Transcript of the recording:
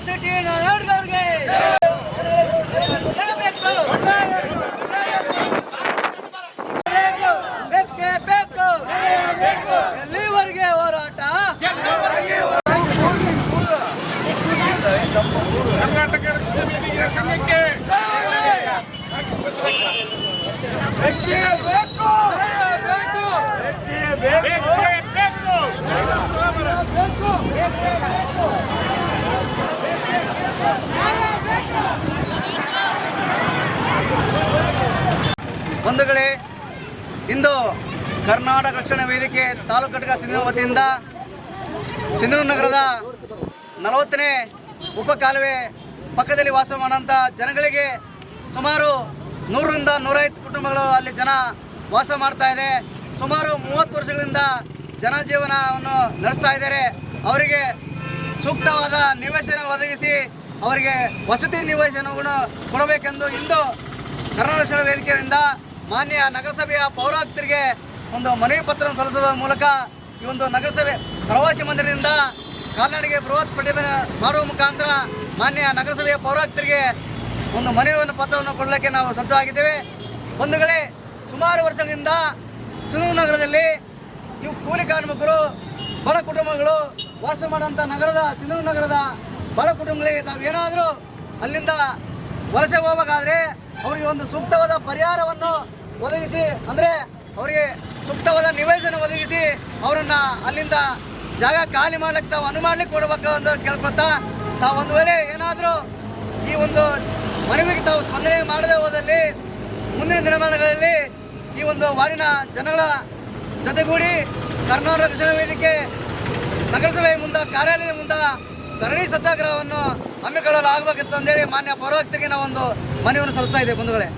City ನಾರಾಯಣಗೌಡ್ರಿಗೆ ಬೇಕೇ ಬೇಕು, ಎಲ್ಲಿವರೆಗೆ ಹೋರಾಟ? ಕರ್ನಾಟಕ ರಕ್ಷಣಾ ವೇದಿಕೆಯ ಸಂಘಕ್ಕೆ ಬೇಕೇ ಬೇಕು, ಬಂಧುಗಳೇ, ಇಂದು ಕರ್ನಾಟಕ ರಕ್ಷಣಾ ವೇದಿಕೆ ತಾಲೂಕು ಘಟಕ ಸಿಂಧನೂರು ವತಿಯಿಂದ ಸಿಂಧನೂರು ನಗರದ 40ನೇ ಉಪಕಾಲುವೆ ಪಕ್ಕದಲ್ಲಿ ವಾಸ ಮಾಡುವಂಥ ಜನಗಳಿಗೆ ಸುಮಾರು 100ರಿಂದ 150 ಕುಟುಂಬಗಳು ಅಲ್ಲಿ ಜನ ವಾಸ ಮಾಡ್ತಾ ಇದೆ. ಸುಮಾರು 30 ವರ್ಷಗಳಿಂದ ಜನಜೀವನವನ್ನು ನಡೆಸ್ತಾ ಇದ್ದಾರೆ. ಅವರಿಗೆ ಸೂಕ್ತವಾದ ನಿವೇಶನ ಒದಗಿಸಿ ಅವರಿಗೆ ವಸತಿ ನಿವೇಶನವನ್ನು ಕೊಡಬೇಕೆಂದು ಇಂದು ಕರ್ನಾಟಕ ರಕ್ಷಣಾ ವೇದಿಕೆಯಿಂದ ಮಾನ್ಯ ನಗರಸಭೆಯ ಪೌರಾಯುಕ್ತರಿಗೆ ಒಂದು ಮನವಿ ಪತ್ರ ಸಲ್ಲಿಸುವ ಮೂಲಕ ಈ ಒಂದು ನಗರಸಭೆ ಪ್ರವಾಸಿ ಮಂದಿರದಿಂದ ಕಾಲ್ನಡಿಗೆ ಬೃಹತ್ ಪ್ರತಿಭಟನೆ ಮಾಡುವ ಮುಖಾಂತರ ಮಾನ್ಯ ನಗರಸಭೆಯ ಪೌರಾಯುಕ್ತರಿಗೆ ಒಂದು ಮನವಿಯನ್ನು ಪತ್ರವನ್ನು ಕೊಡಲಿಕ್ಕೆ ನಾವು ಸಜ್ಜಾಗಿದ್ದೇವೆ. ಬಂಧುಗಳೇ, ಸುಮಾರು ವರ್ಷಗಳಿಂದ ಸಿಂಧನೂರು ನಗರದಲ್ಲಿ ಇವು ಕೂಲಿ ಕಾರ್ಮಿಕರು, ಬಡ ಕುಟುಂಬಗಳು ವಾಸ ಮಾಡುವಂಥ ನಗರದ ಸಿಂಧನೂರು ನಗರದ ಬಡ ಕುಟುಂಬಗಳಿಗೆ ತಾವೇನಾದರೂ ಅಲ್ಲಿಂದ ವಲಸೆ ಹೋಗಬೇಕಾದ್ರೆ ಅವರಿಗೆ ಒಂದು ಸೂಕ್ತವಾದ ಪರಿಹಾರವನ್ನು ಒದಗಿಸಿ, ಅಂದರೆ ಅವರಿಗೆ ಸೂಕ್ತವಾದ ನಿವೇಶನ ಒದಗಿಸಿ ಅವರನ್ನು ಅಲ್ಲಿಂದ ಜಾಗ ಖಾಲಿ ಮಾಡ್ಲಿಕ್ಕೆ ತಾವು ಅನುಮಾಡ್ಲಿಕ್ಕೆ ಕೊಡಬೇಕು ಅಂತ ಕೇಳ್ಕೊತಾ, ತಾವು ಒಂದು ವೇಳೆ ಏನಾದರೂ ಈ ಒಂದು ಮನವಿಗೆ ತಾವು ಸ್ಪಂದನೆ ಮಾಡದೆ ಹೋದಲ್ಲಿ ಮುಂದಿನ ದಿನಮಾನಗಳಲ್ಲಿ ಈ ಒಂದು ವಾರ್ಡಿನ ಜನಗಳ ಜೊತೆಗೂಡಿ ಕರ್ನಾಟಕ ರಕ್ಷಣಾ ವೇದಿಕೆ ನಗರಸಭೆ ಮುಂದೆ ಕಾರ್ಯಾಲಯದ ಮುಂದೆ ಧರಣಿ ಸತ್ಯಾಗ್ರಹವನ್ನು ಹಮ್ಮಿಕೊಳ್ಳಲಾಗಬೇಕಿತ್ತು ಅಂತೇಳಿ ಮಾನ್ಯ ಪೌರಾಯುಕ್ತರಿಗೆ ನಾವು ಒಂದು ಮನವಿಯನ್ನು ಸಲ್ಲಿಸ್ತಾ ಇದ್ದೇವೆ ಬಂಧುಗಳೇ.